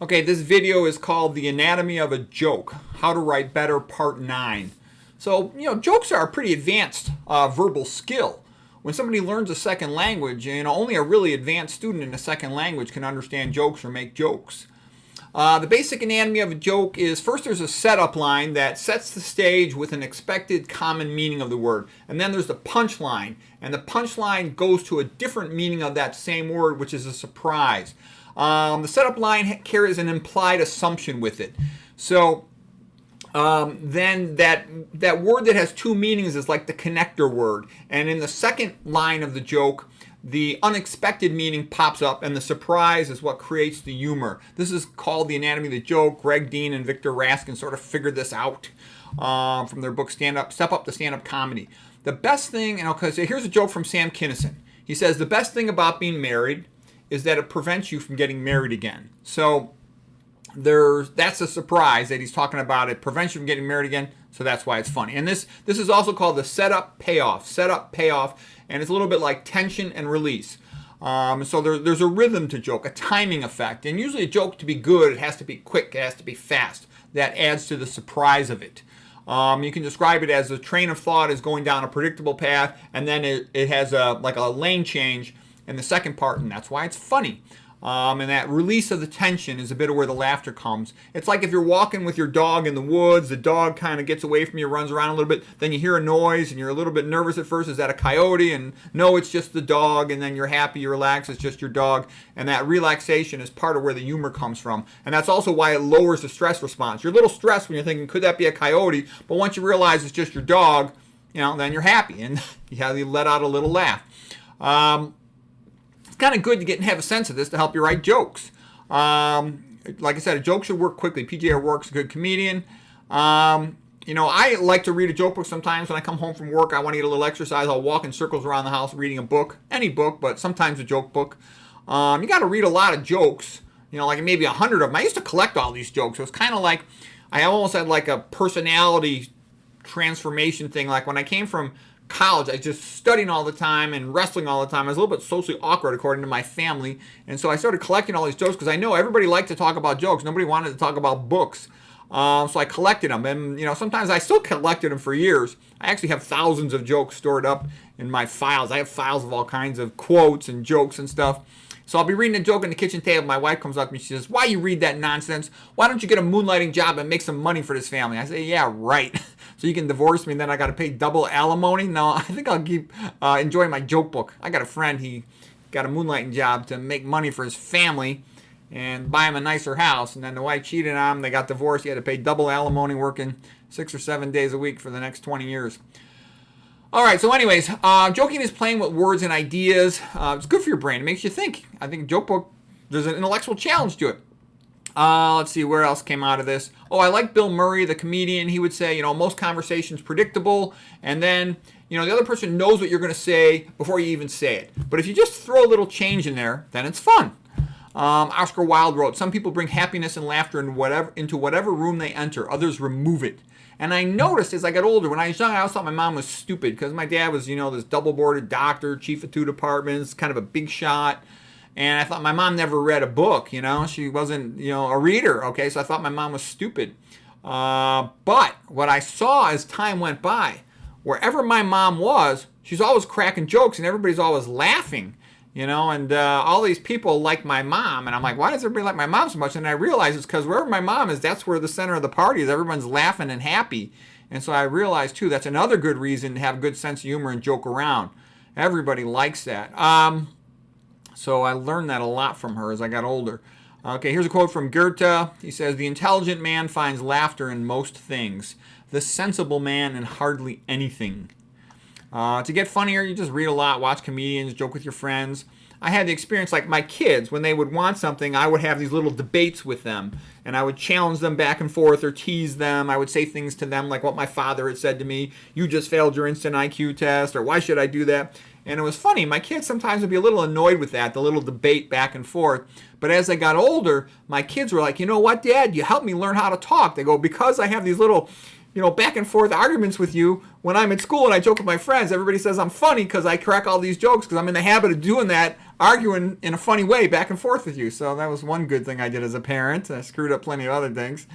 Okay, this video is called The Anatomy of a Joke, How to Write Better, Part 9. So, jokes are a pretty advanced verbal skill. When somebody learns a second language, only a really advanced student in a second language can understand jokes or make jokes. The basic anatomy of a joke is first there's a setup line that sets the stage with an expected common meaning of the word. And then there's the punchline. And the punchline goes to a different meaning of that same word, which is a surprise. The setup line carries an implied assumption with it. So then that word that has two meanings is like the connector word. And in the second line of the joke, the unexpected meaning pops up, and the surprise is what creates the humor. This is called The Anatomy of the Joke. Greg Dean and Victor Raskin sort of figured this out from their book Step Up to Stand-Up Comedy. The best thing, here's a joke from Sam Kinison. He says, the best thing about being married is that it prevents you from getting married again. So that's a surprise that he's talking about. It prevents you from getting married again, so that's why it's funny. And this is also called the setup payoff. Setup payoff, and it's a little bit like tension and release. So there's a rhythm to joke, a timing effect. And usually a joke to be good, it has to be quick, it has to be fast. That adds to the surprise of it. You can describe it as a train of thought is going down a predictable path, and then it has a lane change in the second part, and that's why it's funny. And that release of the tension is a bit of where the laughter comes. It's like if you're walking with your dog in the woods, the dog kind of gets away from you, runs around a little bit, then you hear a noise and you're a little bit nervous at first. Is that a coyote? And no, it's just the dog. And then you're happy, you relax, it's just your dog. And that relaxation is part of where the humor comes from. And that's also why it lowers the stress response. You're a little stressed when you're thinking, could that be a coyote? But once you realize it's just your dog, then you're happy and you let out a little laugh. It's kind of good to have a sense of this to help you write jokes. Like I said, a joke should work quickly. PJ O'Rourke's a good comedian. I like to read a joke book sometimes when I come home from work. I want to get a little exercise. I'll walk in circles around the house reading a book. Any book, but sometimes a joke book. You got to read a lot of jokes. Like maybe 100 of them. I used to collect all these jokes. It was kind of like, I almost had like a personality transformation thing. Like when I came from college, I just studying all the time and wrestling all the time. I was a little bit socially awkward according to my family, and so I started collecting all these jokes because I know everybody liked to talk about jokes. Nobody wanted to talk about books, so I collected them, and sometimes I still collected them for years. I actually have thousands of jokes stored up in my files. I have files of all kinds of quotes and jokes and stuff. So I'll be reading a joke on the kitchen table. My wife comes up to me. She says, "Why you read that nonsense? Why don't you get a moonlighting job and make some money for this family?" I say, "Yeah, right." So you can divorce me and then I got to pay double alimony? No, I think I'll keep enjoying my joke book. I got a friend. He got a moonlighting job to make money for his family and buy him a nicer house. And then the wife cheated on him. They got divorced. He had to pay double alimony working 6 or 7 days a week for the next 20 years. All right, so anyways, joking is playing with words and ideas. It's good for your brain. It makes you think. I think a joke book, there's an intellectual challenge to it. Let's see, where else came out of this? Oh, I like Bill Murray, the comedian. He would say, most conversations predictable, and then, the other person knows what you're going to say before you even say it. But if you just throw a little change in there, then it's fun. Oscar Wilde wrote, "Some people bring happiness and laughter into whatever room they enter. Others remove it." And I noticed as I got older, when I was young, I always thought my mom was stupid because my dad was, this double-boarded doctor, chief of 2 departments, kind of a big shot. And I thought my mom never read a book, She wasn't, a reader, okay? So I thought my mom was stupid. But what I saw as time went by, wherever my mom was, she's always cracking jokes and everybody's always laughing, and all these people like my mom. And I'm like, why does everybody like my mom so much? And I realized it's because wherever my mom is, that's where the center of the party is. Everyone's laughing and happy. And so I realized, too, that's another good reason to have a good sense of humor and joke around. Everybody likes that. So I learned that a lot from her as I got older. Okay, here's a quote from Goethe. He says, "The intelligent man finds laughter in most things, the sensible man in hardly anything." To get funnier, you just read a lot, watch comedians, joke with your friends. I had the experience like my kids, when they would want something, I would have these little debates with them, and I would challenge them back and forth or tease them. I would say things to them like what my father had said to me, "You just failed your instant IQ test," or "Why should I do that?" And it was funny. My kids sometimes would be a little annoyed with that, the little debate back and forth. But as I got older, my kids were like, "You know what, Dad? You helped me learn how to talk." They go, "Because I have these little back and forth arguments with you when I'm at school and I joke with my friends. Everybody says I'm funny because I crack all these jokes because I'm in the habit of doing that, arguing in a funny way back and forth with you. So that was one good thing I did as a parent. I screwed up plenty of other things.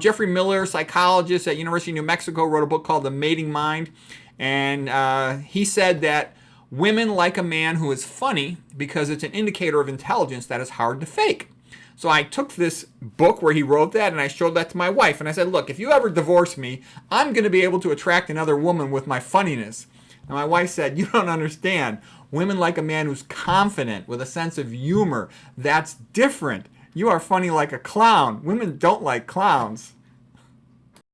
Jeffrey Miller, psychologist at University of New Mexico, wrote a book called The Mating Mind. And he said that women like a man who is funny because it's an indicator of intelligence that is hard to fake. So I took this book where he wrote that and I showed that to my wife. And I said, look, if you ever divorce me, I'm going to be able to attract another woman with my funniness. And my wife said, you don't understand. Women like a man who's confident with a sense of humor. That's different. You are funny like a clown. Women don't like clowns.